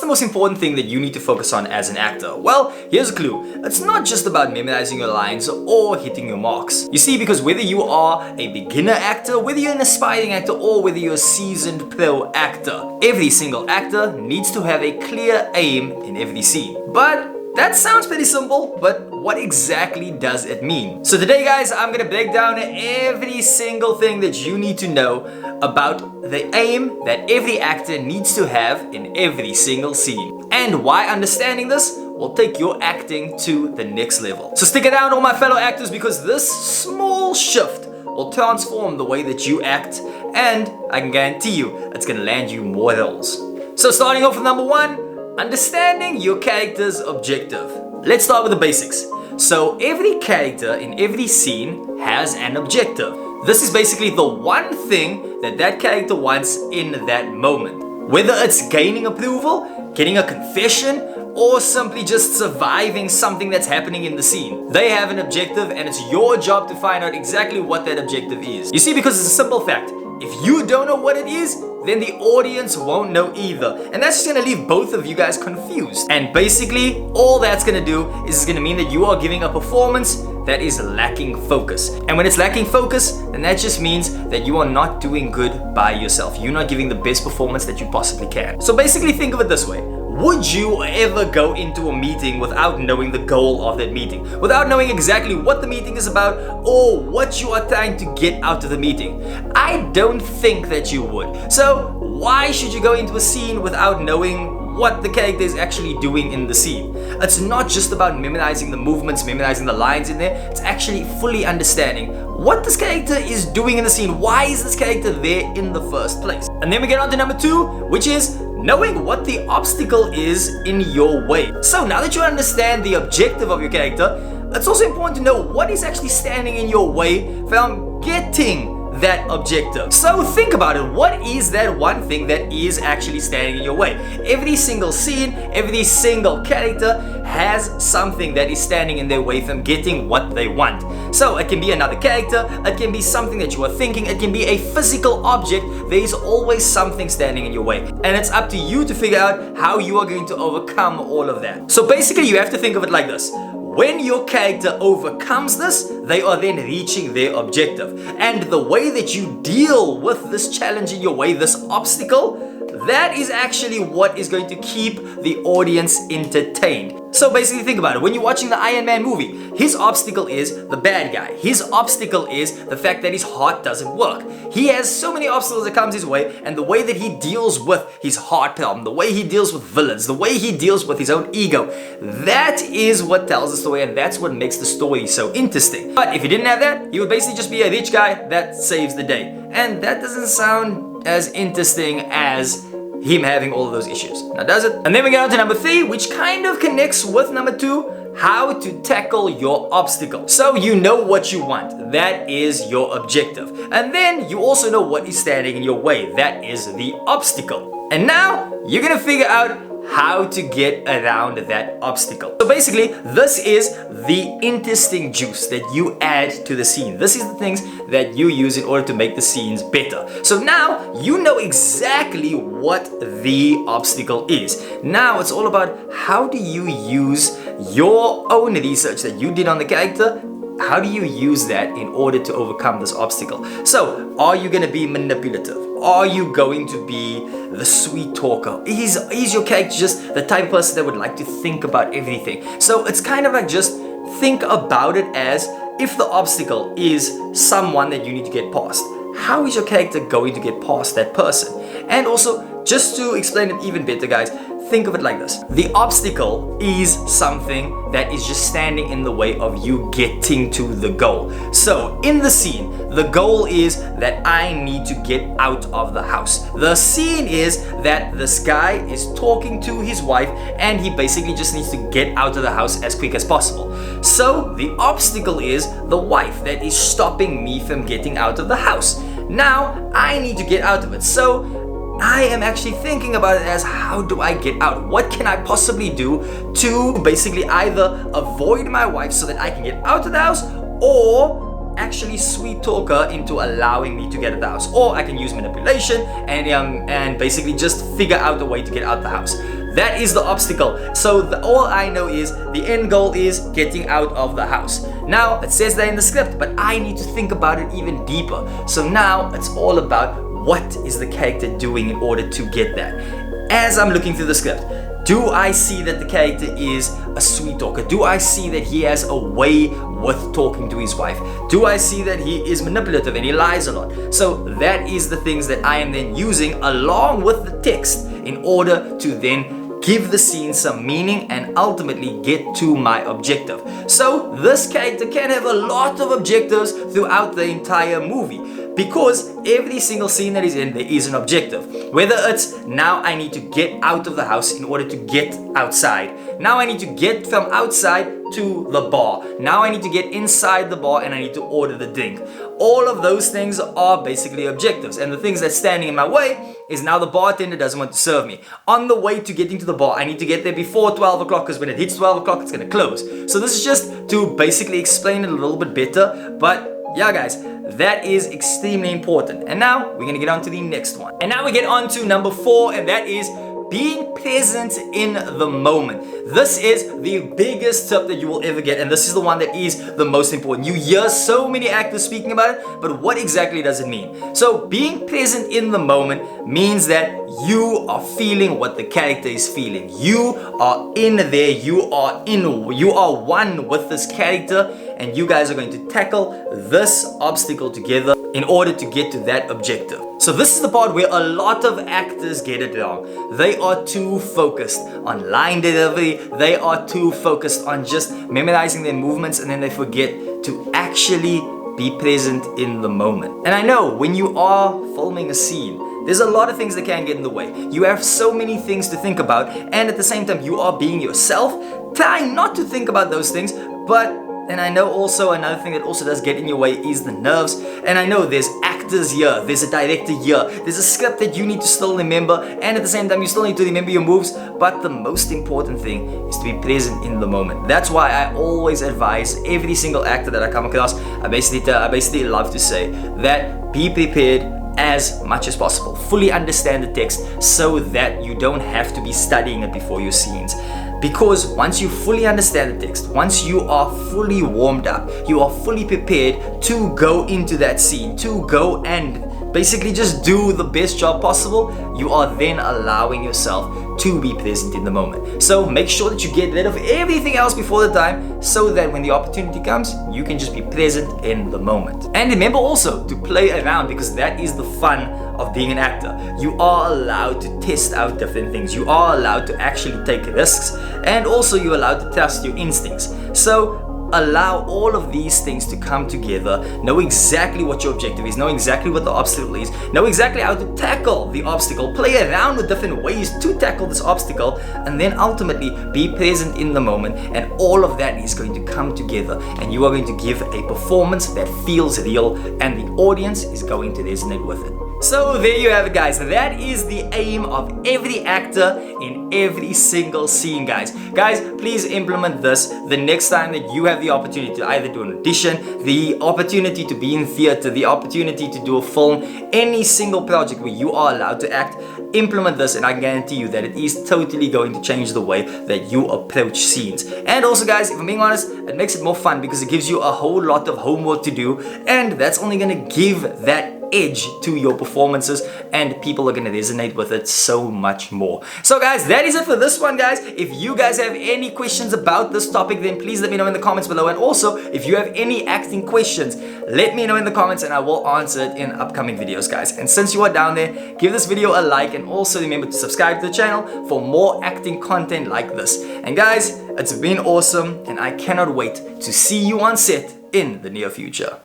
most important thing that you need to focus on as an actor? Well, here's a clue. It's not just about memorizing your lines or hitting your marks. You see, because whether you are a beginner actor, whether you're an aspiring actor, or whether you're a seasoned pro actor, every single actor needs to have a clear aim in every scene. But that sounds pretty simple, but what exactly does it mean? So today, guys, I'm gonna break down every single thing that you need to know about the aim that every actor needs to have in every single scene, and why understanding this will take your acting to the next level. So stick around, all my fellow actors, because this small shift will transform the way that you act, and I can guarantee you it's gonna land you more roles. So starting off with number one, understanding your character's objective. Let's start with the basics. So every character in every scene has an objective. This is basically the one thing that that character wants in that moment. Whether it's gaining approval, getting a confession, or simply just surviving something that's happening in the scene. They have an objective, and it's your job to find out exactly what that objective is. You see, because it's a simple fact. If you don't know what it is, then the audience won't know either. And that's just gonna leave both of you guys confused. And basically, all that's gonna do is it's gonna mean that you are giving a performance that is lacking focus. And when it's lacking focus, then that just means that you are not doing good by yourself. You're not giving the best performance that you possibly can. So basically, think of it this way. Would you ever go into a meeting without knowing the goal of that meeting? Without knowing exactly what the meeting is about or what you are trying to get out of the meeting? I don't think that you would. So why should you go into a scene without knowing what the character is actually doing in the scene? It's not just about memorizing the movements, memorizing the lines in there. It's actually fully understanding what this character is doing in the scene. Why is this character there in the first place? And then we get on to number two, which is knowing what the obstacle is in your way. So now that you understand the objective of your character, it's also important to know what is actually standing in your way from getting that objective. So think about it. What is that one thing that is actually standing in your way? Every single scene, every single character has something that is standing in their way from getting what they want. So it can be another character, it can be something that you are thinking, it can be a physical object. There is always something standing in your way. And it's up to you to figure out how you are going to overcome all of that. So basically, you have to think of it like this. When your character overcomes this, they are then reaching their objective. And the way that you deal with this challenge in your way, this obstacle, that is actually what is going to keep the audience entertained. So basically, think about it. When you're watching the Iron Man movie, his obstacle is the bad guy. His obstacle is the fact that his heart doesn't work. He has so many obstacles that comes his way, and the way that he deals with his heart problem, the way he deals with villains, the way he deals with his own ego, that is what tells the story, and that's what makes the story so interesting. But if he didn't have that, he would basically just be a rich guy that saves the day. And that doesn't sound as interesting as him having all of those issues. Now, does it? And then we get on to number three, which kind of connects with number two, how to tackle your obstacle. So you know what you want. That is your objective. And then you also know what is standing in your way. That is the obstacle. And now you're gonna figure out how to get around that obstacle. So basically, this is the interesting juice that you add to the scene. This is the things that you use in order to make the scenes better. So now you know exactly what the obstacle is. Now it's all about how do you use your own research that you did on the character. How do you use that in order to overcome this obstacle? So, are you going to be manipulative? Are you going to be the sweet talker? Is your character just the type of person that would like to think about everything? So, it's kind of like just think about it as if the obstacle is someone that you need to get past. How is your character going to get past that person? And also, just to explain it even better, guys, think of it like this. The obstacle is something that is just standing in the way of you getting to the goal. So in the scene, the goal is that I need to get out of the house. The scene is that this guy is talking to his wife and he basically just needs to get out of the house as quick as possible. So the obstacle is the wife that is stopping me from getting out of the house. Now I need to get out of it. So I am actually thinking about it as, how do I get out? What can I possibly do to basically either avoid my wife so that I can get out of the house, or actually sweet talk her into allowing me to get out of the house? Or I can use manipulation and basically just figure out a way to get out of the house. That is the obstacle. So all I know is the end goal is getting out of the house. Now, it says that in the script, but I need to think about it even deeper. So now it's all about what is the character doing in order to get that. As I'm looking through the script, do I see that the character is a sweet talker? Do I see that he has a way with talking to his wife? Do I see that he is manipulative and he lies a lot? So that is the things that I am then using along with the text in order to then give the scene some meaning and ultimately get to my objective. So this character can have a lot of objectives throughout the entire movie, because every single scene that is in there is an objective. Whether it's now I need to get out of the house in order to get outside. Now I need to get from outside to the bar. Now I need to get inside the bar and I need to order the drink. All of those things are basically objectives, and the things that's standing in my way is now the bartender doesn't want to serve me. On the way to getting to the bar, I need to get there before 12 o'clock, because when it hits 12 o'clock it's going to close. So this is just to basically explain it a little bit better, but yeah guys, that is extremely important. And now we're gonna get on to the next one. And now we get on to number 4, and that is being present in the moment. This is the biggest tip that you will ever get, and this is the one that is the most important. You hear so many actors speaking about it, but what exactly does it mean? So being present in the moment means that you are feeling what the character is feeling. You are in there, you are one with this character, and you guys are going to tackle this obstacle together in order to get to that objective. So this is the part where a lot of actors get it wrong. They are too focused on line delivery, they are too focused on just memorizing their movements, and then they forget to actually be present in the moment. And I know when you are filming a scene, there's a lot of things that can get in the way. You have so many things to think about, and at the same time you are being yourself, trying not to think about those things, but and I know also another thing that also does get in your way is the nerves. And I know there's actors here, there's a director here, there's a script that you need to still remember, and at the same time you still need to remember your moves. But the most important thing is to be present in the moment. That's why I always advise every single actor that I come across, I basically love to say that be prepared as much as possible. Fully understand the text so that you don't have to be studying it before your scenes. Because once you fully understand the text, once you are fully warmed up, you are fully prepared to go into that scene, to go and basically just do the best job possible, you are then allowing yourself to be present in the moment. So make sure that you get rid of everything else before the time, so that when the opportunity comes, you can just be present in the moment. And remember also to play around, because that is the fun of being an actor. You are allowed to test out different things. You are allowed to actually take risks, and also you're allowed to test your instincts. So allow all of these things to come together. Know exactly what your objective is, know exactly what the obstacle is, know exactly how to tackle the obstacle, play around with different ways to tackle this obstacle, and then ultimately be present in the moment. And all of that is going to come together, and you are going to give a performance that feels real, and the audience is going to resonate with it. So there you have it guys, that is the aim of every actor in every single scene guys. Guys, please implement this the next time that you have the opportunity to either do an audition, the opportunity to be in theater, the opportunity to do a film, any single project where you are allowed to act. Implement this and I guarantee you that it is totally going to change the way that you approach scenes. And also guys, if I'm being honest, it makes it more fun because it gives you a whole lot of homework to do, and that's only going to give that edge to your performances, and people are going to resonate with it so much more. So guys, that is it for this one guys. If you guys have any questions about this topic, then please let me know in the comments below, and also if you have any acting questions, let me know in the comments and I will answer it in upcoming videos guys. And since you are down there, give this video a like, and also remember to subscribe to the channel for more acting content like this. And guys, it's been awesome, and I cannot wait to see you on set in the near future.